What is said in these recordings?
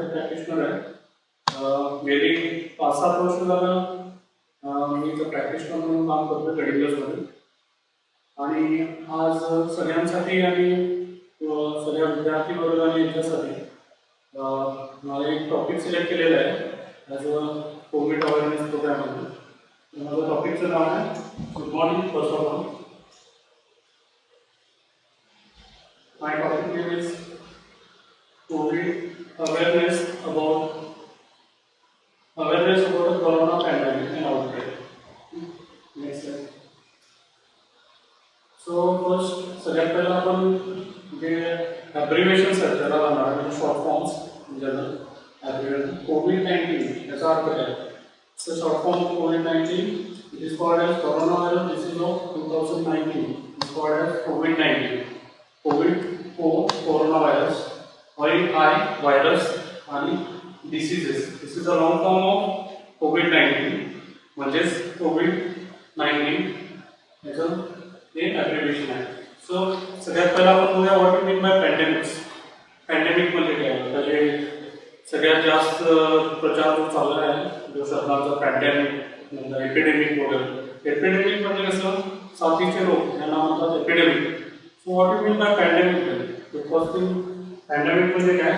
Practitioner आहे. गेली 5-7 वर्ष झालं मी इथं प्रॅक्टिशनर म्हणून काम करतो मेडिकल्समध्ये. आणि आज सगळ्यांसाठी आणि सगळ्या विद्यार्थी वर्ग आणि यांच्यासाठी मला एक टॉपिक सिलेक्ट केलेलं आहे ॲज अ कोविड अवेअरनेस प्रोग्राममध्ये. माझं टॉपिकचं नाव आहे good morning first of all. My topic name is COVID awareness about the corona pandemic and outbreak. Next slide. So first सगळ्यात पहिला आपण जे अब्रिव्हिएशन्स आहेत त्याला जाणार म्हणजे शॉर्ट फॉर्म्स जनरल अब्रिव्हिएशन. COVID-19 याचा अर्थ काय? So short form of COVID-19 it is called as coronavirus disease of 2019. It is called as COVID-19. COVID coronavirus or I virus आणि diseases. This is a long form of COVID-19 म्हणजेच COVID-19 याचं हे अब्रिव्हिएशन आहे. So सगळ्यात पहिला आपण बघूया what you mean by pandemics. Pandemic म्हणजे काय? म्हणजे सगळ्यात जास्त प्रचार जो चालला आहे जो शब्दांचा पॅन्डेमिक नंतर एपिडेमिक वगैरे. एपिडेमिक म्हणजे कसं साथीचे रोग यांना म्हणतात epidemic. So what you mean bye pandemic? First thing pandemic म्हणजे काय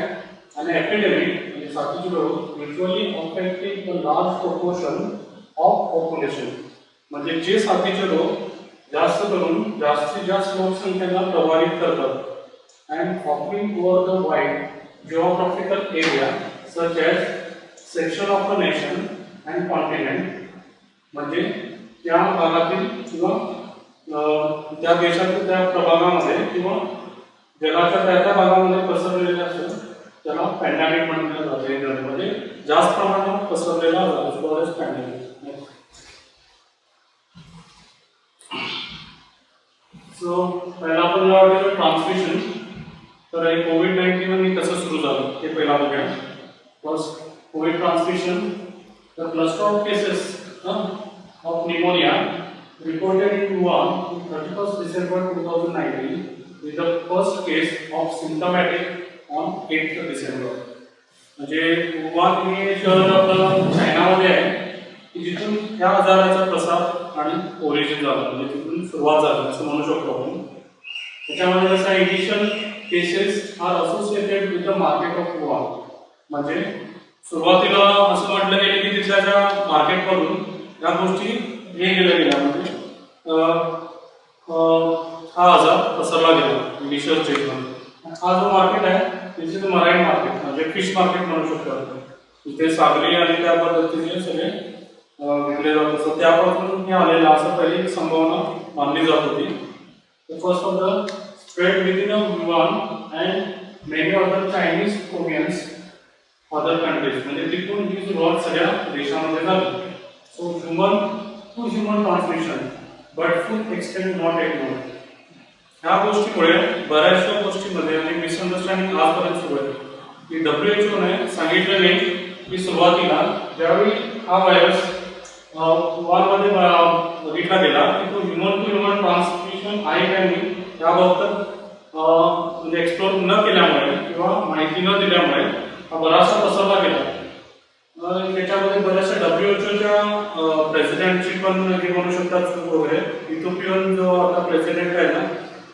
आणि एपिडेमिक म्हणजे साथीचे रोग usually affecting the large proportion of population. म्हणजे जे साथीचे रोग जास्त करून जास्तीत जास्त लोकसंख्येला प्रभावित करतात and offering over the wide geographical area such as section of a nation and continent. म्हणजे त्या भागातील किंवा त्या देशातील त्या प्रभागामध्ये किंवा जगाच्या त्या भागामध्ये पसरलेले असेल त्याला पॅन्डेमिक म्हटलं जाते. म्हणजे जास्त प्रमाणात पसरलेला जातो पॅन्डेमिक. सो पहिला आपण ट्रान्समिशन. तर हे COVID-19 कसं सुरू झालं ते पहिला बघूया. First Covid transmission. The cluster of cases of pneumonia reported in Wuhan on 31st December 2019 with the first case of symptomatic on 8th December. म्हणजे वुहान हे शहर आपलं चायनामध्ये आहे की जिथून ह्या आजाराचा प्रसार आणि ओरिजिन झाला म्हणजे तिथून सुरुवात झाली असं म्हणू शकतो आपण. त्याच्यामध्ये जसं initial cases are associated with the market of Wuhan. म्हणजे सुरुवातीला असं म्हटलं गेलं की तिथल्या ज्या मार्केटमधून या गोष्टी हे गेल्या गेल्या म्हणजे हा आजार पसरला गेला इनिशियल स्टेजमध्ये. हा जो मार्केट आहे तिथे तो मराईन मार्केट म्हणजे फिश मार्केट म्हणू शकतो आपण. तिथे सागरी आणि त्या पद्धतीने सगळे विकले जात असतात त्यापासून हे आलेलं असं पहिली संभावना मानली जात होती. First of the spread within a Wuhan and many other Chinese Koreans other countries. म्हणजे तिथून ही सुरुवात सगळ्या देशामध्ये झाली. So human to human transmission but full extend not at known. ह्या गोष्टीमुळे बऱ्याचशा गोष्टीमध्ये आणि मिसअंडरस्टँडिंग आजपर्यंत सुरू आहे की WHO ने सांगितलं नाही की सुरुवातीला ज्यावेळी हा व्हायरस वुहानमध्ये बघितला गेला की तो ह्युमन टू ह्युमन ट्रान्समिशन आहे का नाही त्याबाबत म्हणजे एक्सप्लोर न केल्यामुळे किंवा माहिती न दिल्यामुळे हा बराचसा पसरला गेला. त्याच्यामध्ये बऱ्याचशा WHOच्या प्रेसिडेंटची पण हे म्हणू शकतात चूक वगैरे. इथिओपियन जो आता प्रेसिडेंट आहे ना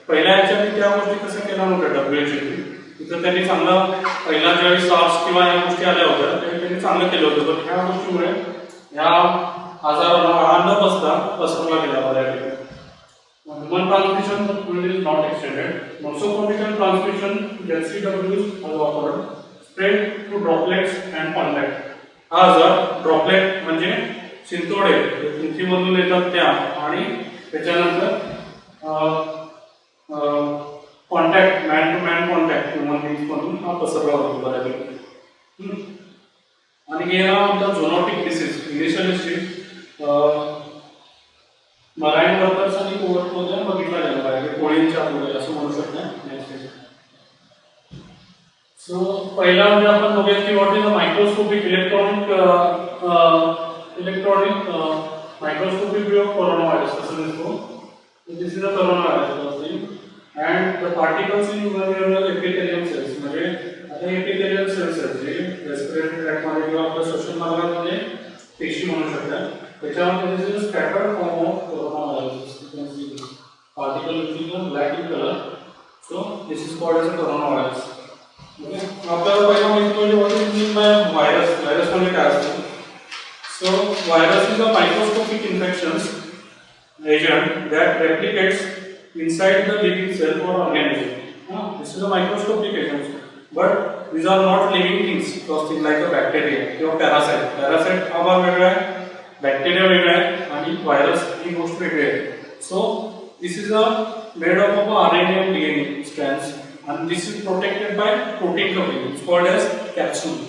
पहिल्या ह्याच्याने त्या गोष्टी कसं केल्या नव्हत्या WHOने. तिथं त्यांनी चांगलं पहिला ज्यावेळी SARS किंवा या गोष्टी आल्या होत्या त्यावेळी त्यांनी चांगलं केलं होतं. पण ह्या गोष्टीमुळे ह्या आजाराला न बसता पसरला गेला बऱ्यापैकी. Human transmission is not extended. Nosocomial transmission LCWs has occurred. Spread through droplets and contact. हा आजार ड्रॉपलेट म्हणजे शिंतोडे पृथ्वीमधून येतात त्या आणि त्याच्यानंतर contact man to man contact human beings मधून हा पसरला होतो बऱ्यापैकी. आणि हे आमचा zoonotic disease initial stage marine workers आणि कोविडमध्ये बघितला गेला पाहिजे कोळींच्या मुळे असं म्हणू शकतो. सो पहिला म्हणजे आपण बघूया की what is a microscopic electronic microscopic view of corona virus असं दिसतो. This is a corona virus and the particles in epithelial cells. म्हणजे आता epithelial cells आहेत जे बाय व्हायरस म्हणजे काय असतं? So virus is a microscopic infections agent that replicates inside the living cell or organism. This is a microscopic agent, but these are not living things. Those things like a bacteria or parasite. Parasite हा भाग वेगळा आहे, bacteria वेगळा आहे आणि virus ही गोष्ट वेगळी आहे. So this is a made up of RNA and DNA strands, and this is protected by protein covering. It's called as capsule.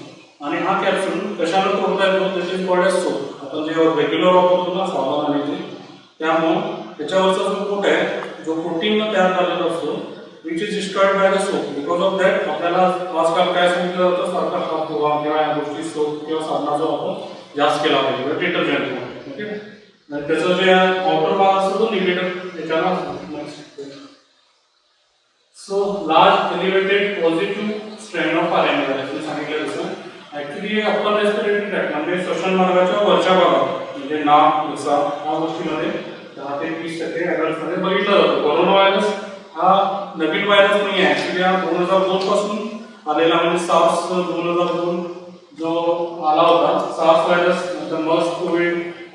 आणि हा कॅप्सूल कशाला तोडता येतो? This is called as soap. आपण जे रेग्युलर वापरतो ना साबण आणि ते त्यामुळे त्याच्यावरचा जो कोट आहे जो प्रोटीन तयार झालेला असतो which is destroyed by the soap. Because of that आपल्याला आजकाल काय सांगितलं जातं सारखा हात धुवा किंवा या गोष्टी सोप किंवा साबणाचा वापर जास्त केला पाहिजे किंवा डिटर्जंट. ओके, त्याचं जे आउटर भाग असतो तो निगेटिव्ह त्याच्याला असतो. So large elevated positive strain of RNA सांगितलं तसं ऍक्च्युली अप्पर रेस्पिरेटरी ट्रॅक्ट म्हणजे श्वसन मार्गाच्या वरच्या भागात म्हणजे नाक घसा या गोष्टीमध्ये 10 ते 20% ॲडल्ट्समध्ये बघितला जातो. कोरोना व्हायरस हा नवीन व्हायरस नाही आहे, ऍक्च्युली हा 2002 पासून आलेला म्हणजे सार्स 2002 जो आला होता सार्स व्हायरस नंतर मर्स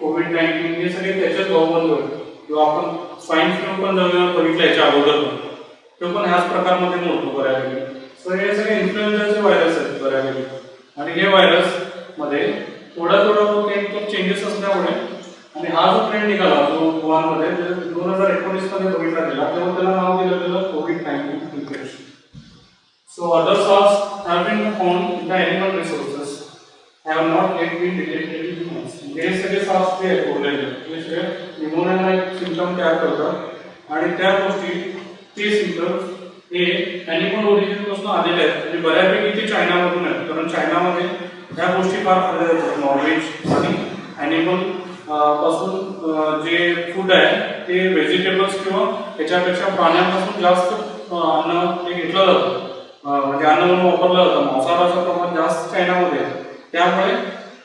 कोविड-19 हे सगळे त्याच्याच भावबंद होते किंवा आपण स्वाईन फ्लू पण बघितलं याच्या अगोदर तो पण ह्याच प्रकारमध्ये मोडतो बऱ्यापैकी. सो हे सगळे इन्फ्लुएन्झाचे व्हायरस आहेत बऱ्यापैकी आणि हे व्हायरस मध्ये थोडा काही चेंजेस असल्यामुळे आणि हा जो ट्रेंड निघाला जो गोवामध्ये 2019 मध्ये बघितला गेला तेव्हा त्याला नाव दिलं गेलं कोविड-19 infection. So other source have been found in the animal resources have not yet been detected in humans. हे सगळे सॉर्स जे आहेत बोललेले ते सगळे निमोनियाला एक सिम्पटम तयार करतात आणि त्या गोष्टी ते सिम्पटम्स हे ॲनिमल ओरिजिन पासून आलेले आहेत म्हणजे बऱ्यापैकी ते चायनामधून आहेत कारण चायनामध्ये ह्या गोष्टी फार खाल्ल्या जातात. नॉनव्हेज आणि ॲनिमल पासून जे फूड आहे ते व्हेजिटेबल्स किंवा त्याच्यापेक्षा प्राण्यांपासून जास्त अन्न हे घेतलं जातं म्हणजे अन्न म्हणून वापरलं जातं. मांसाहाराचं प्रमाण जास्त चायनामध्ये आहे त्यामुळे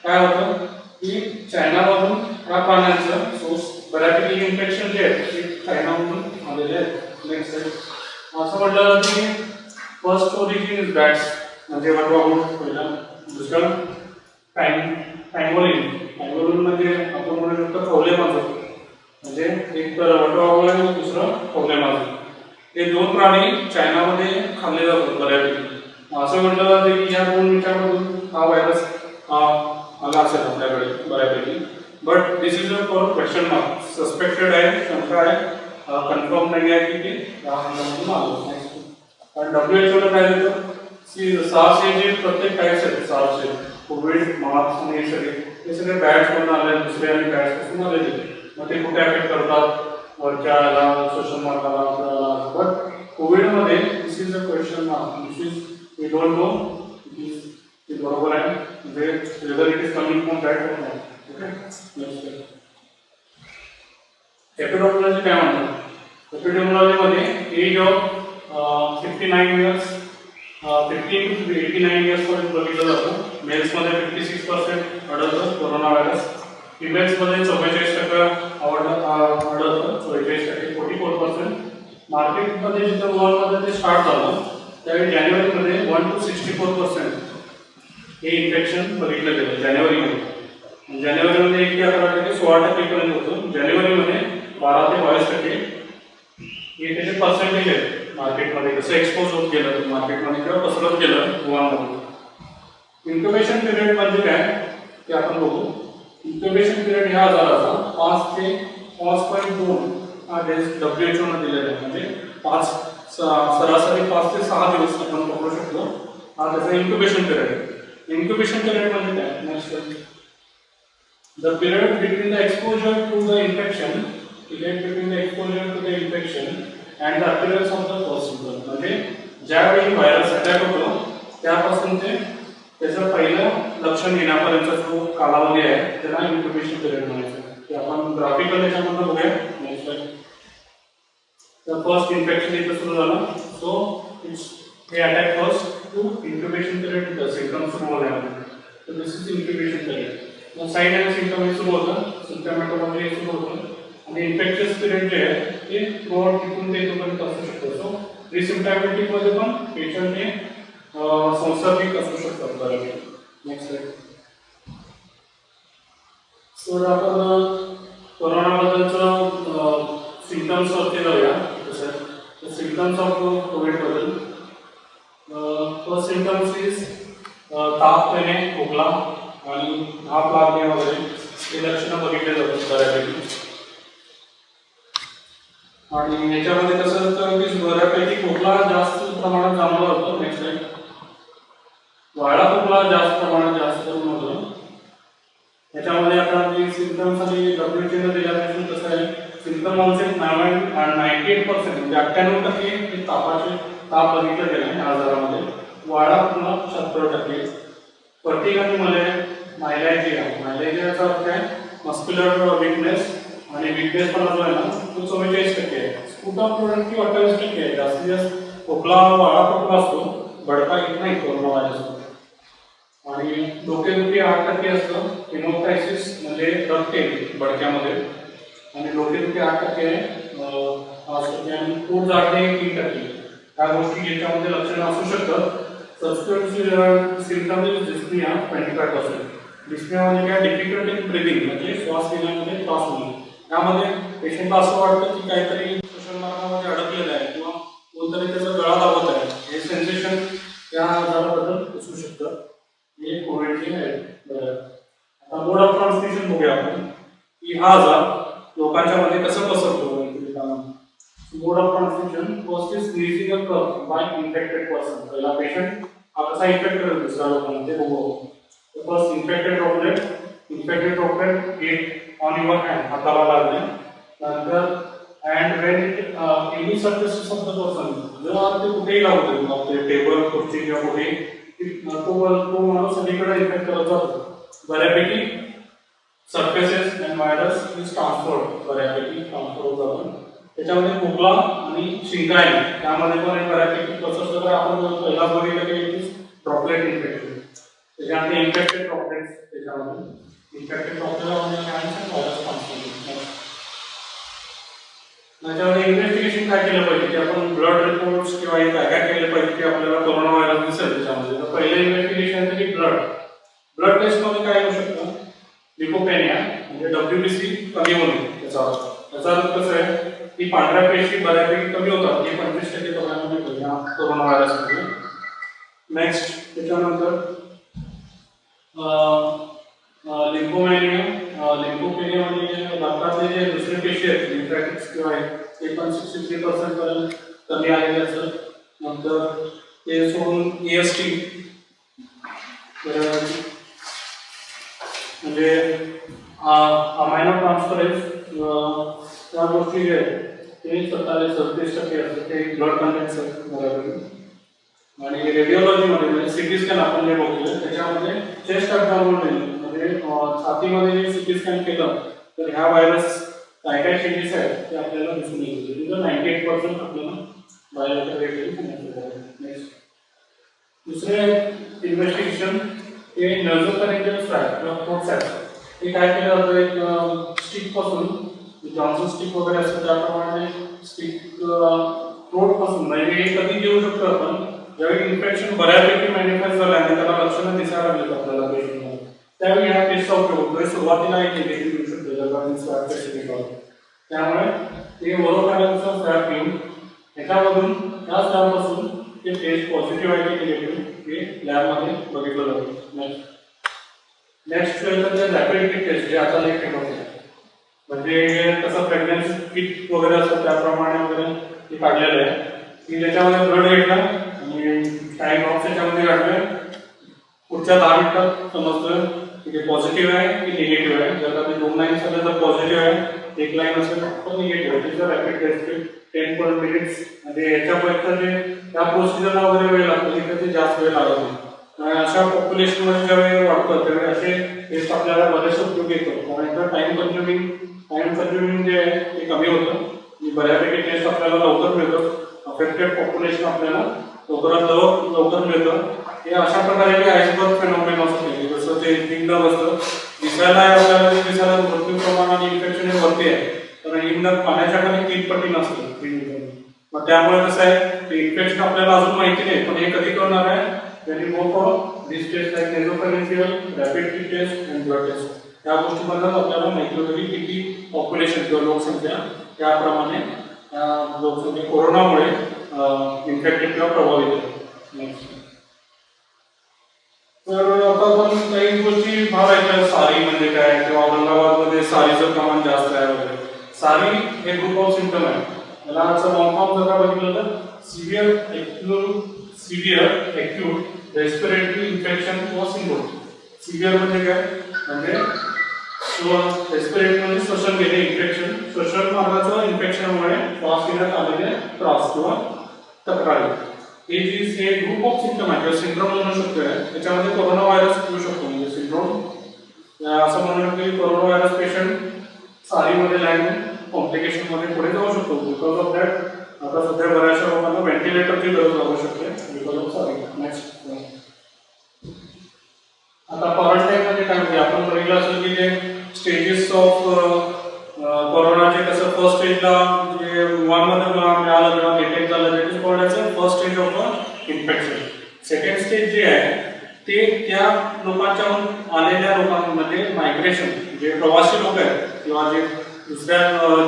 काय होतं की चायनामधून या प्राण्यांचं सोर्स बऱ्यापैकी इन्फेक्शन जे आहेत ते चायनामधून आलेले आहेत. नेक्स्ट असं म्हटलं जातं की फर्स्ट ओरिजिन इज बॅट्स म्हणजे पहिला दुसरं पॅंगोलिन. पॅंगोलिन म्हणजे आपण म्हणू शकतो खवले मांजर म्हणजे एक तर वटवाघूळ आणि दुसरं खवले मांजर. हे दोन प्राणी चायनामध्ये खाल्ले जातात बऱ्यापैकी. असं म्हटलं जातं की या दोन मिनिटांमधून हा व्हायरस आला असेल आपल्याकडे बऱ्यापैकी. But this is a for question mark. Suspected आहे, शंका आहे, कन्फर्म नाही आहे की ते या हंगामातून आलं. कारण WHO काय देतं सार्स हे जे प्रत्येक टाईप्स आहेत सार्सचे कोविड मार्स आणि हे सगळे बॅट्स मधून आले दुसरे आणि बॅट्स पासून आलेले. मग ते कुठे अफेक्ट करतात वरच्या याला श्वसन मार्गाला. बट कोविडमध्ये this is a question mark. This is we don't know ते बरोबर आहे म्हणजे whether it is coming from bat और नॉट. ओके, एपिडेमियोलॉजी काय म्हणतात? एपिडेमियोलॉजीमध्ये age of 59 years 15 to 89 years पर्यंत बघितलं जातं. मेल्समध्ये 56% आढळतं कोरोना व्हायरस. फिमेल्समध्ये 44% आढळतं 44% 44%. मार्केटमध्ये जिथं वर्ल्डमध्ये ते स्टार्ट झालं त्यावेळी जानेवारीमध्ये 1 to 64% हे इन्फेक्शन बघितलं गेलं जानेवारीमध्ये. जानेवारीमध्ये 1 ते 11% 16% पर्यंत होतं. जानेवारीमध्ये 12 ते 22% हे त्याचे पर्सेंटेज आहेत मार्केटमध्ये कसं एक्सपोज होत गेलं मार्केटमध्ये किंवा पसरत गेलं गोवामध्ये. इन्क्युबेशन पिरियड म्हणजे काय ते आपण बघू. इन्क्युबेशन पिरियड ह्या आजाराचा 5 ते 5.2 हा WHO ने दिलेला आहे म्हणजे सरासरी 5 ते 6 दिवस आपण पकडू शकतो. हा त्याचा इन्क्युबेशन पिरियड आहे. इन्क्युबेशन पिरियड म्हणजे काय? Next the period between the exposure to the infection and the appearance of the first symptom. म्हणजे ज्यावेळी व्हायरस अटॅक होतो त्यापासून ते त्याचं पहिलं लक्षण येण्यापर्यंतचा जो कालावधी आहे त्याला इन्क्युबेशन पिरियड म्हणायचं. ते आपण ग्राफिकल याच्यामधून बघूया. तर फर्स्ट इन्फेक्शन इथं सुरू झालं. सो इट्स हे attack first to incubation period the symptom सुरू होण्यामध्ये. तर दिस इज इन्क्युबेशन पिरियड. मग साईन आणि सिम्पटम हे सुरू होतं. सिम्पटॅमॅटोलॉजी हे सुरू होतं आणि इन्फेक्शियस पिरियड जे आहे ते थ्रूआउट तिथून ते तोपर्यंत असू शकतो. सो प्रिसिम्पटॅमॅटिक मध्ये पण पेशंट हे संसर्गिक असू शकतात बऱ्यापैकी. Next slide. सर आपण कोरोनाबद्दलचं सिम्पटम्स वरती जाऊया. सर सिम्पटम्स ऑफ कोविड बद्दल. फर्स्ट सिम्पटम्स इज ताप येणे, खोकला आणि धाप लागणे वगैरे हे लक्षणं बघितले जातात बऱ्यापैकी. आणि याच्यामध्ये कसं असतं की बऱ्यापैकी खोकला जास्त प्रमाणात जाणवला होतो. Next slide. वाळा खोकला जास्त प्रमाणात जास्त करून होतो. याच्यामध्ये आता जे सिम्पटम्स आणि WHO ने दिल्यापासून कसं आहे, सिम्पटम ऑनसेट 98% म्हणजे 98% हे ताप बघितलं गेलं आहे आजारामध्ये. वाळा खोकला 70%. फटीग आणि मायलेजियाचा अर्थ आहे मस्क्युलर वीकनेस आणि वीकनेस पण जो आहे ना तो 44% आहे. स्पुटम प्रोडक्टिव्ह 28% आहे. जास्तीत जास्त खोकला वाळा खोकला असतो, बडका येत नाही कोरोना व्हायरस. आणि डोकेदुखी 8% असतं. हेमोप्टायसिस म्हणजे रक्त येते बडक्यामध्ये आणि डोकेदुखी 8% आहे. आणि पोट जाणे 3%. त्या गोष्टी याच्यामध्ये लक्षणं असू शकतात. सबस्क्रिप्टिव्ह सिम्पटम्स डिस्निया 25%. डिस्निया म्हणजे काय, डिफिकल्ट इन ब्रीदिंग म्हणजे श्वास घेण्यामध्ये त्रास होणे. त्यामध्ये पेशंटला असं वाटतं की काहीतरी श्वसनमार्गामध्ये अडकलेलं आहे किंवा कोणतरी त्याचा गळा दाबत आहे. हे सेन्सेशन या आजाराबद्दल असू शकतं. हे कोविडचे आहे. आता मोड ऑफ ट्रान्समिशन बघूया आपण की हा आजार लोकांच्या मध्ये कसं पसरतो. Mode of transmission first is sneezing a cough by infected person. पहिला पेशंट हा कसा इन्फेक्ट करतो दुसऱ्या लोकांना ते बघू. First infected droplet get on your hand, हाताला लागणे. नंतर and when any surfaces of the person, जेव्हा ते कुठेही लागतो आपले टेबल खुर्ची किंवा कुठेही तो माणूस सगळीकडे इन्फेक्ट करत जातो. बऱ्यापैकी surfaces and virus is transferred, बऱ्यापैकी ट्रान्सफर होत जातं. त्याच्यामध्ये खोकला आणि शिंकायने त्यामध्ये पण बऱ्यापैकी पसरतं. तर आपण पहिला बघितलं की इट इज ड्रॉपलेट इन्फेक्शन. त्याच्यानंतर इन्फेक्टेड ड्रॉपलेट्स, त्याच्यामध्ये इन्फेक्टेड ड्रॉपलेट व्हायरस ट्रान्सफर. त्याच्यामध्ये इन्व्हेस्टिगेशन काय केलं पाहिजे की आपण ब्लड रिपोर्ट्स किंवा हे काय काय केलं पाहिजे की आपल्याला कोरोना व्हायरस दिसेल त्याच्यामध्ये. तर पहिलं इन्व्हेस्टिगेशन आहे की ब्लड टेस्टमध्ये काय होऊ शकतं, लिकोपेनिया म्हणजे WBC कमी होणे. याचा अर्थ कसं आहे की पांढऱ्या पेशी बऱ्यापैकी कमी होतात. हे 25% प्रमाणामध्ये होतं या कोरोना व्हायरसमध्ये. नेक्स्ट त्याच्यानंतर लिम्फोपेनिया म्हणजे रक्तातले जे दुसरे पेशी आहेत लिम्फॅटिक्स किंवा ते पण 63% पर्यंत कमी आलेले असतात. नंतर ते सोडून AST म्हणजे अमायनो ट्रान्सफरेन्स त्या गोष्टी जे आहेत ते 37% असतात. ते ब्लड कंटेंट्स आहेत. आणि रेडिओलॉजीमध्ये म्हणजे सिटी स्कॅन आपण जे बघतोय त्याच्यामध्ये चेस्ट ॲब्डॉमिनल म्हणजे छातीमध्ये जे सिटी स्कॅन केलं तर ह्या व्हायरस काय काय चेंजेस आहेत ते आपल्याला दिसून येते. 98% आपल्याला बायोलॉजिकल रेट सांगितलं. नेक्स्ट दुसरे इन्व्हेस्टिगेशन हे नर्व्होफॅरिंजियल स्वॅब किंवा थ्रोट स्वॅब. हे काय केलं जातं, एक स्टिक पासून जॉन्सन स्टिक वगैरे असतं त्याप्रमाणे स्टिक थ्रोट पासून म्हणजे हे कधी घेऊ शकतो आपण ज्यावेळी इन्फेक्शन बऱ्यापैकी मॅनिफेस्ट झालं आणि त्याला लक्षणं दिसायला लागली आपल्याला पेशंटला, त्यावेळी ह्या टेस्टचा उपयोग होतो. सुरुवातीला एक निगेटिव्ह येऊ शकतो ज्याला स्वॅब टेस्ट केलं. त्यामुळे ते ओरोफॅरिंजियल स्वॅब घेऊन ह्याच्यामधून त्या स्वॅबपासून ते टेस्ट पॉझिटिव्ह आहे की निगेटिव्ह हे लॅबमध्ये बघितलं जातं. नेक्स्ट रॅपिड किट टेस्ट जे आता लेट होते म्हणजे कसं प्रेग्नन्सी किट वगैरे असतं त्याप्रमाणे वगैरे ते काढलेलं आहे की ज्याच्यामध्ये ब्लड घेतलं आणि टाईम बॉक्स त्याच्यामध्ये काढलं. पुढच्या 10 मिनिटात समजतं की ते पॉझिटिव्ह आहे की निगेटिव्ह आहे. जर का ते 2 लाईन्स असेल तर पॉझिटिव्ह आहे, 1 लाईन असेल तर निगेटिव्ह आहे. त्याचं रॅपिड टेस्ट 10 मिनिट्स म्हणजे याच्यापेक्षा जे त्या प्रोसिजरला वगैरे वेळ लागतो तिथे ते जास्त वेळ लागत नाही. अशा पॉप्युलेशनमध्ये ज्यावेळी वाढतं त्यावेळी असे टेस्ट आपल्याला बरेचसे उपयोगी येतात. कारण टाइम कन्झ्युमिंग जे आहे ते कमी होतं. बऱ्यापैकी टेस्ट आपल्याला लवकर मिळतं. अफेक्टेड पॉप्युलेशन आपल्याला लवकर मिळतं. हे अशा प्रकारे आइसबर्ग फेनॉमेनॉन असते. जसं ते तीनदा बसतं दिसायला आपल्याला दिसायला भरपूर प्रमाणात इन्फेक्शन हे वरती आहे तर इंधन पाण्याच्या खाली 3 पटी नसतं. मग त्यामुळे कसं आहे ते इन्फेक्शन आपल्याला अजून माहिती नाही पण हे कधी करणार आहे when you go for this test like nasopharyngeal potential, rapid test and blood test या गोष्टींमधून आपल्याला माहिती होती किती पॉप्युलेशन किंवा लोकसंख्या त्याप्रमाणे लोकसंख्या कोरोनामुळे इन्फेक्टेड किंवा प्रभावित आहे. तर आता आपण काही गोष्टी फार ऐकल्या, सारी म्हणजे काय किंवा औरंगाबादमध्ये सारीचं प्रमाण जास्त आहे वगैरे. सारी हे ग्रुप ऑफ सिम्पटम आहे. याला असं लॉंग फॉर्म जर बघितलं तर सिव्हिअर ॲक्यूट रेस्पिरेटरी इन्फेक्शन किंवा सिंड्रोम. सिव्हिअर म्हणजे काय, म्हणजे रेस्पिरेटरी म्हणजे श्वसन घेणे इन्फेक्शन, श्वसन मार्गाचं इन्फेक्शनमुळे श्वास घेण्यात आलेले त्रास किंवा तक्रारी. हे जे ग्रुप ऑफ सिम्पटम आहे किंवा सिंड्रोम म्हणू शकतो, त्याच्यामध्ये कोरोना व्हायरस येऊ शकतो. म्हणजे सिंड्रोम असं म्हणू शकतो की कोरोना व्हायरस पेशंट सारीमध्ये लँड कॉम्प्लिकेशनमध्ये पुढे जाऊ शकतो. बिकॉज ऑफ दॅट आता सध्या बऱ्याचशा लोकांना व्हेंटिलेटरची गरज लागू शकते बिकॉज ऑफ सारी. नेक्स्ट, आता क्वारंटाईन म्हणजे काय, म्हणजे आपण बघितलं असेल की जे स्टेजेस ऑफ कोरोनाचे कसं फर्स्ट स्टेजला म्हणजे वुहानमध्ये मिळालं किंवा डिटेक्ट झालं, that is called as a first stage of infection. Second stage जे आहे ते त्या लोकांच्याहून आलेल्या लोकांमध्ये मायग्रेशन, जे प्रवासी लोक आहेत किंवा जे दुसऱ्या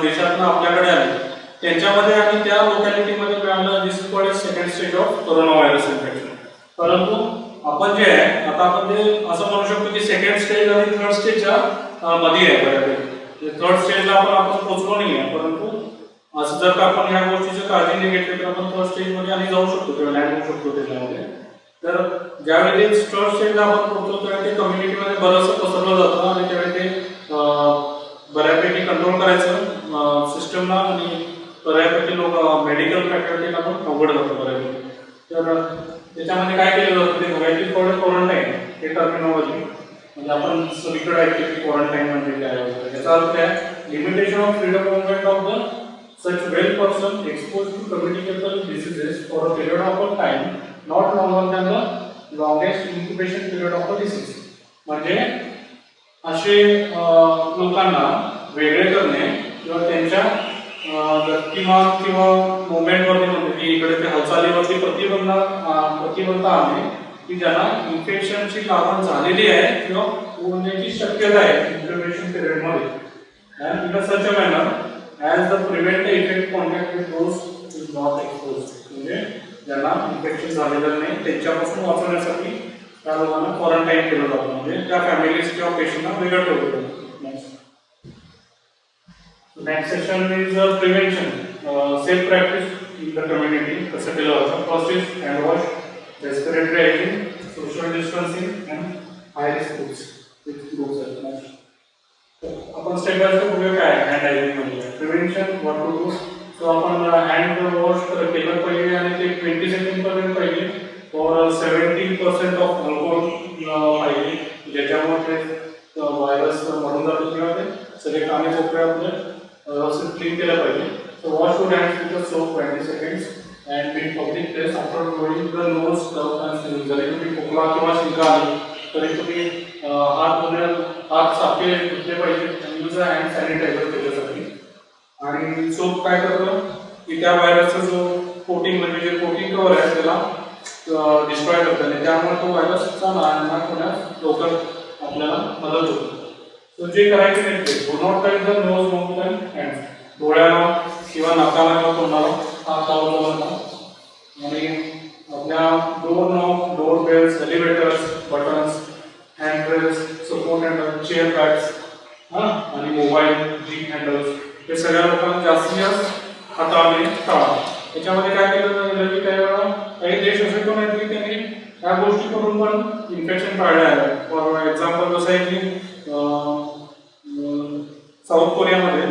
देशातून आपल्याकडे आले त्यांच्यामध्ये आणि त्या लोकॅलिटीमध्ये मिळालं, this is called as second stage of corona virus infection. परंतु आपण जे आहे आता आपण ते असं म्हणू शकतो की सेकंड स्टेज आणि थर्ड स्टेजच्या मध्ये आहे बऱ्यापैकी. थर्ड स्टेजला आपण पोहोचलो नाही आहे, परंतु असं जर का आपण ह्या गोष्टीची काळजी नाही घेतली तर आपण थर्ड स्टेजमध्ये आणि जाऊ शकतो किंवा लँड होऊ शकतो त्याच्यामध्ये. तर ज्यावेळी थर्ड स्टेजला आपण पोहोचतो त्यावेळी ते कम्युनिटीमध्ये बरंचसं पसरलं जातं आणि त्यावेळी ते बऱ्यापैकी कंट्रोल करायचं सिस्टमला आणि बऱ्यापैकी लोक मेडिकल फॅकल्टीला पण अवघड जातं बऱ्यापैकी. तर त्याच्यामध्ये काय केलं जातं ते बघायची थोडं क्वारंटाईन हे टर्मिनॉलॉजी म्हणजे आपण सगळीकडे ऐकतो की क्वारंटाईन म्हणजे काय होतं. याचा अर्थ आहे limitation of freedom movement of the such well person exposed to communicable diseases for a period of time not longer than the longest incubation period of a disease. म्हणजे असे लोकांना वेगळे करणे किंवा त्यांच्या गतिमान किंवा मुवमेंटवरती म्हणतो की इकडे ते हालचालीवरती प्रतिबंध आणणे की ज्यांना इन्फेक्शनची लागण झालेली आहे किंवा होण्याची शक्यता आहे इन्क्युबेशन पिरियडमध्ये and in such a manner as the prevent the effect contact with those who is not exposed. म्हणजे ज्यांना इन्फेक्शन झालेलं नाही त्यांच्यापासून वाचवण्यासाठी त्या लोकांना क्वारंटाईन केलं जातं, म्हणजे त्या फॅमिलीज किंवा पेशंटना वेगळं ठेवलं जातं. Next session is prevention, safe practice in the community. कसं केलं जातं, first is hand wash, respiratory hygiene, social distancing and high risk groups. आपण स्टेप बाय स्टेप बघूया काय हँड हायजीन म्हणजे prevention what to do. So आपण hand wash केलं पाहिजे आणि ते 20 सेकंडपर्यंत पाहिजे और 70% ऑफ अल्कोहोल पाहिजे, ज्याच्यामुळे ते व्हायरस मरून जातो किंवा ते सगळे काने कोपरे आपले व्यवस्थित क्लीन केलं पाहिजे. So wash your hands with soap 20 seconds and in public place after going the nose cough and sneeze. जरी तुम्ही खोकला किंवा शिंका आली तरी तुम्ही हात साफे धुतले पाहिजे आणि यूज हँड सॅनिटायझर त्याच्यासाठी. आणि सोप काय करतं की त्या व्हायरसचा जो कोटिंग म्हणजे जे कोटिंग कवर आहे त्याला डिस्ट्रॉय करतं आणि त्यामुळे तो व्हायरसचा नाश होण्यास लवकर आपल्याला मदत होते. तर जे करायचे नाही ते do not touch the nose mouth and hands. डोळ्याला किंवा नाकाला किंवा तोंडाला हात लावू नका. आणि आपल्या door knob, door bells, elevators, buttons, handrails, support handle, chair bags आणि मोबाईल, जीप हँडल्स हे सगळ्या लोकांना जास्तीत जास्त हाताळणे टाळा. त्याच्यामध्ये काय केलं गेलं की काही देश असे पण आहेत की त्यांनी या गोष्टी करून पण इन्फेक्शन टाळलं आहे. फॉर एक्झाम्पल कसं आहे की साऊथ कोरियामध्ये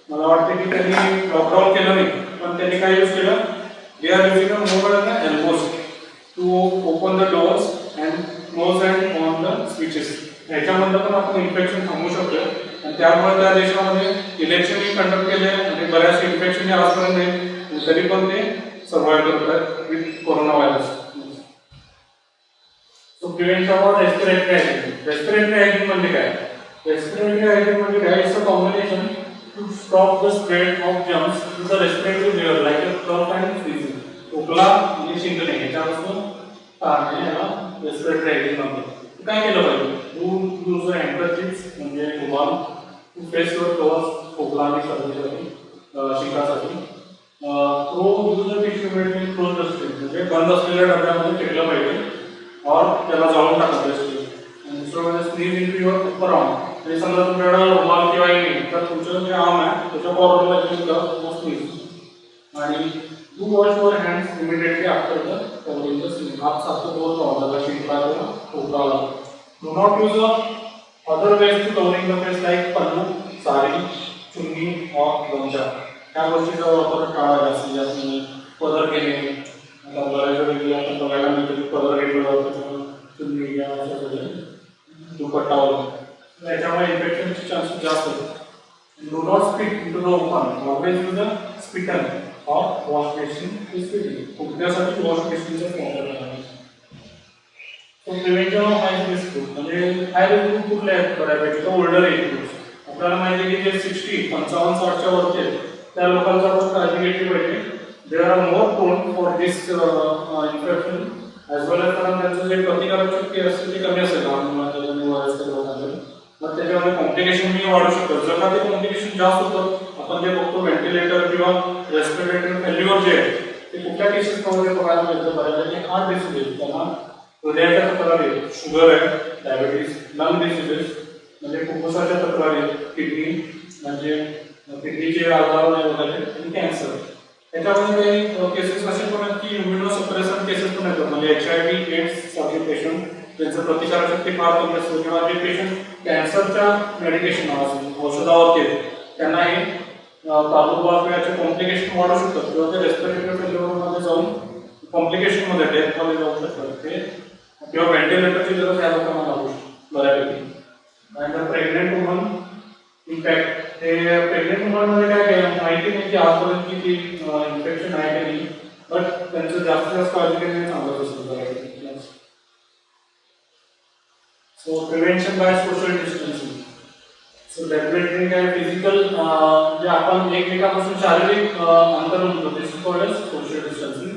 मला वाटतं की त्यांनी लॉकडाऊन केलं नाही, पण त्यांनी काय यूज केलं, they are using a mobile and elbows to open the doors and nose and on the switches. ह्याच्यामधलं पण आपण इन्फेक्शन थांबवू शकतो. आणि त्यामुळे त्या देशामध्ये इलेक्शनही कंडक्ट केले आणि बऱ्याच इन्फेक्शन आजपर्यंत नाही तरी पण ते सर्व्हाइव्ह करतात with corona virus. So prevention of respiratory hygiene. Respiratory hygiene म्हणजे काय, रेस्पिरेटरी हायजीन म्हणजे काय, it's a combination to stop the spread of germs to the respiratory layer like a cough and sneezing. खोकला आणि शिंकणे याच्यापासून टाळणे याला रेस्पिरेटरी हायजीन म्हणतात. काय केलं पाहिजे? डू यूज हँडकर्चिप्स म्हणजे रुमाल, फेसवर कव्हर्स खोकला आणि सर्दीसाठी शिंकासाठी. तो यूज टिश्यू मेडिसिन क्लोज असते म्हणजे बंद असलेल्या डब्यामध्ये ठेवलं पाहिजे और त्याला जाळून टाकत असते. दुसरं म्हणजे sneeze in your upper arm, म्हणजे समजा तुमच्याकडे रुमाल किंवा नाही तर तुमचं जे आर्म आहे त्याच्या कॉर्नरला यूज करा स्नीज. आणि do wash your hands immediately after the covering the sneeze. हात सारखं बोल राहून शिंका किंवा खोकला. Do not use other ways to covering the face like पन्नू, साडी, चुन्नी और गमछा. ह्या गोष्टीचा वापर टाळा जास्तीत जास्त. पदर घेणे, आता बऱ्याच वेळी आपण बघायला मिळतं की पदर घेतलं जातं चुन्नी या अशा प्रकारे दुपट्टा वगैरे, याच्यामुळे इन्फेक्शनचे चान्सेस जास्त होतात. Do not speak into the open, always use a speaker और वॉश बेसिन टू स्पीकिंग. फुटण्यासाठी वॉश बेसिनचा वापर करावा. So prevention of high risk group, म्हणजे हाय रिस्क ग्रुप कुठले आहेत बऱ्यापैकी? तर ओल्डर एज ग्रुप्स. आपल्याला माहिती आहे की जे 55-60च्या वरती आहेत त्या लोकांचा आपण काळजी घेतली पाहिजे. They are more prone for this infection as well as, कारण त्यांचं जे प्रतिकारक शक्ती असते ती कमी असेल लहान मुलांच्या आणि वयस्कर लोकांकडे. मग त्याच्यामध्ये कॉम्प्लिकेशनही वाढू शकतात. जर का ते कॉम्प्लिकेशन जास्त होतं, आपण जे बघतो व्हेंटिलेटर किंवा रेस्पिरेटरी फेल्युअर जे आहे ते कुठल्या केसेसमध्ये बघायला मिळतं बऱ्यापैकी? हार्ट डिसीजेस, त्यांना हृदयाच्या तक्रारी, शुगर आहे, डायबिटीज, लंग डिसीजेस म्हणजे फुफ्फुसाच्या तक्रारी, किडनी म्हणजे किडनीचे आजार वगैरे, आणि कॅन्सर. त्याच्यामध्ये काही केसेस असे पण आहेत की इम्युनोसप्रेशन केसेस पण येतात, म्हणजे HIV एड्स सारखे पेशंट त्यांचं प्रतिकारशक्ती फार कमी असते किंवा जे पेशंट कॅन्सरच्या मेडिकेशन औषधावरती आहेत त्यांना हे प्रादुर्भाव याचे कॉम्प्लिकेशन वाढू शकतात किंवा ते रेस्पिरेटरी फेल्युअरमध्ये जाऊन कॉम्प्लिकेशनमध्ये डेथमध्ये जाऊ शकतात ते, किंवा व्हेंटिलेटरची गरज या लोकांना लागू शकते बऱ्यापैकी. आणि प्रेग्नेंट वुमन इम्पॅक्ट, ते प्रेग्नेंट वुमनमध्ये काय माहिती नाही की आजपर्यंत किती इन्फेक्शन आहे की नाही, बट त्यांचं जास्तीत जास्त काळजी घेणे चांगलंच असतं बऱ्यापैकी. So prevention by social distancing. So definitely काय फिजिकल जे आपण एकमेकांपासून शारीरिक अंतर म्हणतो this is called as social distancing.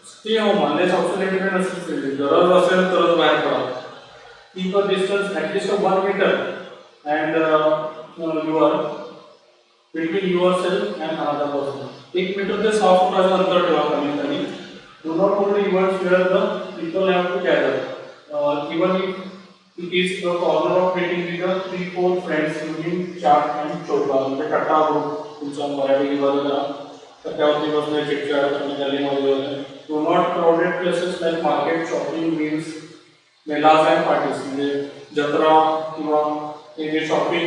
Stay home unless obsoleted नसेल, गरज असेल तरच बाहेर पडा. Keep a distance at least 1 metre and your between yourself and another person. 1 metre ते 6 फुटाचं अंतर ठेवा कमीत कमी. Do not only events where the people have to gather even if it is the corner of meeting with the 3-4 friends using chat and chopra, म्हणजे कट्टा group तुमचा बऱ्यापैकी बघा कट्ट्यावरती बसणे चिटचाट आणि गल्लीमध्ये वगैरे. Do not crowded places like market, shopping, meals, melas and parties, म्हणजे जत्रा किंवा हे जे शॉपिंग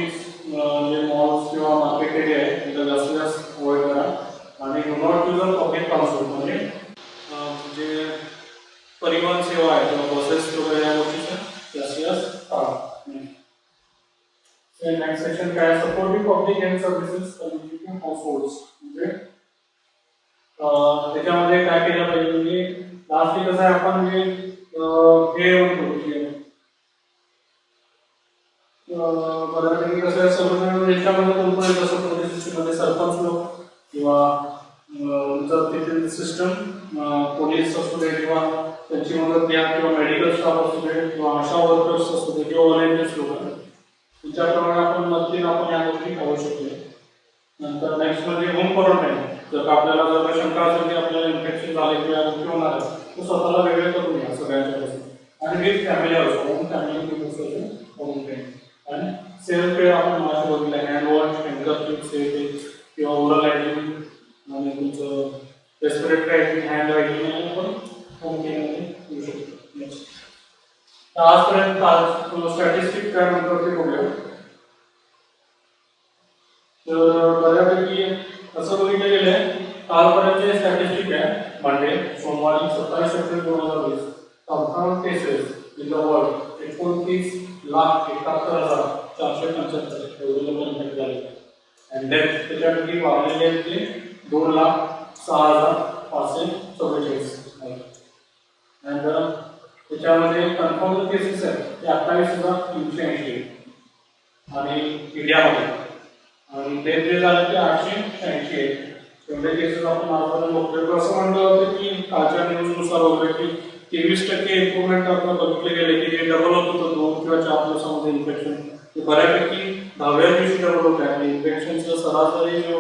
जे मॉल्स किंवा मार्केट एरिया आहे तिथं जास्तीत जास्त अवॉइड करा. आणि do not use a public transport, म्हणजे परिवहन सेवा आहे किंवा बसेस वगैरे या गोष्टीच्या नेक्स्ट सेक्शन काय? Supporting public health services community households, म्हणजे त्याच्यामध्ये काय केलं पाहिजे? म्हणजे लास्टली कसं आहे आपण हे म्हणतो की बऱ्यापैकी कसं आहे सर्वजण याच्यामध्ये कोणतं जसं पोलीस सरपंच लोक किंवा जर तिथील सिस्टम पोलीस असू दे किंवा त्यांची मदत घ्या किंवा मेडिकल स्टाफ असू दे किंवा आशा वर्कर्स असू दे किंवा व्हॉलेंटियर्स लोक त्यांच्याप्रमाणे आपण नक्कीच आपण या गोष्टी करू शकतो. नंतर नेक्स्ट म्हणजे होम क्वारंटाईन. जर आपल्याला जर शंका असेल की आपल्याला इन्फेक्शन झाले किंवा गोष्टी होणार आहे तर स्वतःला वेगळे करून घ्या सगळ्यांच्यापासून आणि with family house home family quarantine. आणि सेल्फ केअर आपण मास्क बघितलं, हँड वॉश, हँडकर्चिप, सेफ किंवा ओरल हायजीन आणि तुमचं रेस्पिरेटरी हायजीन, हँड हायजीन पण होम केअरमध्ये येऊ शकतो. आजपर्यंत स्टॅटिस्टिक काय म्हणतो ते बघूया. तर बऱ्यापैकी असं बघितलं गेलं आहे कालपर्यंतचे स्टॅटिस्टिक आहे मंडे सोमवारी 27 April 2020 confirm cases in the world 29,71,475 एवढे लोक इन्फेक्ट झाले. अँड डेथ त्याच्यापैकी वाढलेले आहेत ते 2,06,544 आहे. अँड त्याच्यामध्ये कन्फर्म केसेस आहेत ते 28,380 आणि इंडियामध्ये. आणि डेथ जे झाले ते 886 आहेत. एवढे केसेस आपण आजपर्यंत बघतोय. असं म्हणलं होतं की कालच्या न्यूजनुसार वगैरे की 23% इम्प्रुव्हमेंट आपण बघितले गेले की जे डबल होत होतं 2 किंवा 4 दिवसामध्ये इन्फेक्शन ते बऱ्यापैकी 10व्या दिवशी डबल होत आहे. इन्फेक्शनचा सरासरी जो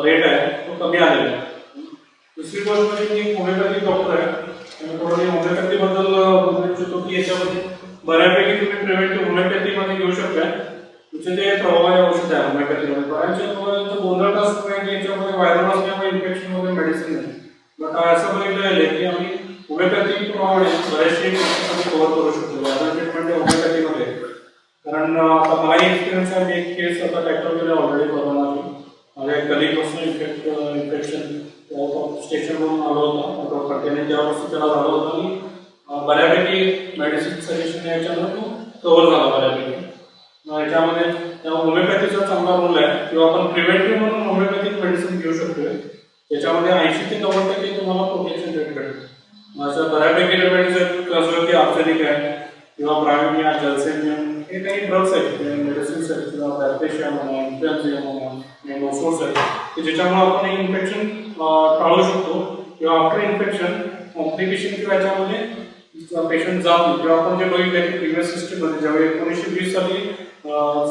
रेट आहे तो कमी आलेला आहे. दुसरी गोष्ट म्हणजे मी होमिओपॅथिक डॉक्टर आहे आणि थोडं होमिओपॅथी बद्दल बोलू इच्छितो की याच्यामध्ये बऱ्यापैकी तुम्ही प्रिव्हेंटिव्ह होमिओपॅथीमध्ये घेऊ शकता. तुमचे ते प्रभावी औषध आहे होमिओपॅथीमध्ये. बऱ्याचशा लोकांचं गोंधळ असतो की याच्यामध्ये व्हायरल असल्यामुळे इन्फेक्शनमध्ये मेडिसिन आहे. बट असं बघितलं आहे की आम्ही होमिओपॅथी प्रमाणे बरेचसे इन्फेक्शन कव्हर करू शकतो. व्हायरल ट्रीटमेंट होमिओपॅथीमध्ये. कारण आता मलाही एक्सपिरियन्स आहे. मी एक केस आता टॅक्टर केलं ऑलरेडी कोरोनाची. माझ्या एक कलिगपासून इन्फेक्शन स्टेशनवरून आलं होतं कंटेनर त्यापासून त्याला झालं होतं आणि बऱ्यापैकी मेडिसिन सजेशन याच्यानं तो कव्हर झाला बऱ्यापैकी. याच्यामध्ये होमिओपॅथीचा चांगला रोल आहे किंवा आपण प्रिव्हेंटिव्ह म्हणून होमिओपॅथिक मेडिसिन घेऊ शकतो. त्याच्यामध्ये 80 ते 90% तुम्हाला प्रोटेक्शन रेट भेटेल. असं बऱ्यापैकी रेमेडीज आहेत जसं की आर्सेनिक आहे किंवा ब्रायोनिया जलसेनियम हे काही ड्रग्स आहेत मेडिसिन्स आहेत किंवा बॅक्टेरिया म्हणा इन्फ्लुएन्झा म्हणा नोसोर्स आहेत की ज्याच्यामुळे आपण हे इन्फेक्शन टाळू शकतो किंवा आफ्टर इन्फेक्शन कॉम्प्लिकेशन किंवा याच्यामध्ये पेशंट जात नाही. किंवा आपण जे बघितलं की प्रिव्हियस सिस्टममध्ये ज्यावेळी 1920 साली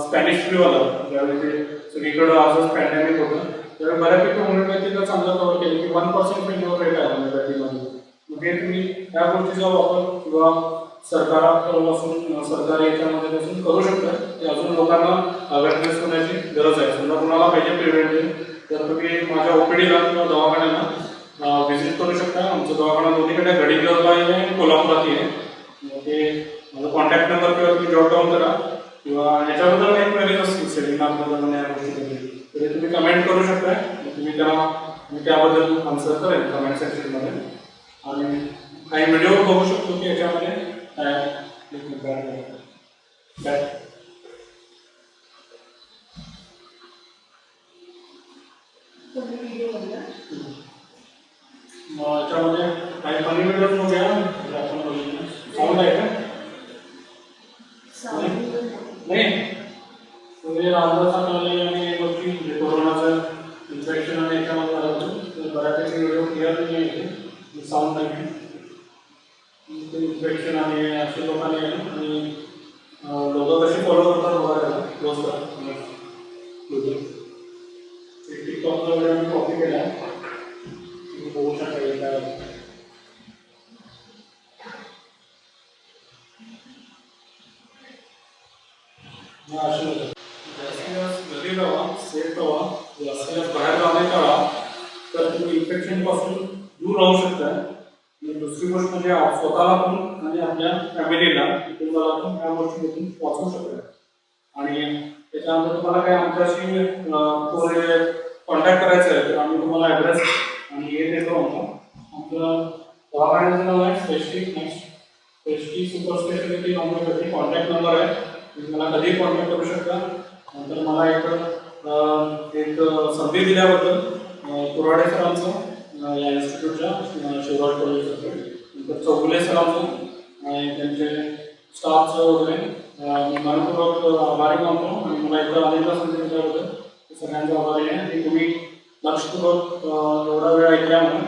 स्पॅनिश फ्लू आला ज्यावेळी ते सगळीकडं असंच पॅन्डेमिक होतं त्यावेळी बऱ्यापैकी होमिओपॅथीला चांगलं कव्हर केलं की 1% फेल्युअर रेट आहे होमिओपॅथीमध्ये. मग हे तुम्ही या गोष्टीचा वापर किंवा सरकारापासून सरकारी याच्यामध्ये पासून करू शकता. ते अजून लोकांना अवेअरनेस होण्याची गरज आहे. समजा कुणाला पाहिजे प्रिव्हेंटिव्ह तर तुम्ही माझ्या ओपीडीला किंवा दवाखान्याला व्हिजिट करू शकता. आमचं दवाखाना दोन्हीकडे गडिंग्लजला आहे आणि कोल्हापुरातही आहे. ते माझा कॉन्टॅक्ट नंबर किंवा तुम्ही जॉट डाऊन करा किंवा याच्याबद्दल काही क्वेरीज असतील सेमिनारबद्दल या गोष्टीबद्दल तरी तुम्ही कमेंट करू शकता. तुम्ही त्याला मी त्याबद्दल आन्सर करेन कमेंट सेक्शनमध्ये. आणि काही व्हिडिओ बघू शकतो की याच्यामध्ये याच्यामध्ये काही फनी व्हिडिओज बघूया. आपण बघितलं साऊंड आहे का नाही म्हणजे रामदास आठवले आणि गोष्टी म्हणजे कोरोनाचं इन्फेक्शन आणि याच्यामध्ये झालं होतं बऱ्यापैकी व्हिडिओ क्लिअर नाही आहे साऊंड नाही इन्फेक्शन आणि असे लोकांनी आणि लोक कसे फॉलो करतात बघायला क्लोज करतात. टिकटॉकचा व्हिडिओ मी कॉपी केला आहे तुम्ही बघू शकता काय जास्तीत घरी राहा सेफ राहा जास्तीत बाहेर जाणे टाळा तर तुम्ही इन्फेक्शन पासून दूर राहू शकता. दुसरी गोष्ट म्हणजे स्वतःला पण आणि आपल्या फॅमिलीला कुटुंबाला पण या गोष्टीमधून वाचवू शकता. आणि त्याच्यानंतर तुम्हाला काय आमच्याशी कॉन्टॅक्ट करायचं आहे तर आम्ही तुम्हाला ॲड्रेस आणि हे देतो. आमचं दवाखान्याचं नाव आहे specially super speciality homeopathy. Contact number आहे तुम्ही मला कधीही कॉन्टॅक्ट करू शकता. नंतर मला एक संधी दिल्याबद्दल कुराडे सरांचं या इन्स्टिट्यूटच्या शिवराज कॉलेजचं नंतर चौगुले सरांचं आणि त्यांचे स्टाफचं वगैरे मी मनपूर्वक आभारी मानतो. आणि मला एकदा अनेकदा संधी दिल्याबद्दल सगळ्यांचा आभारी आहे की तुम्ही लक्षपूर्वक एवढा वेळ ऐकल्या म्हणून.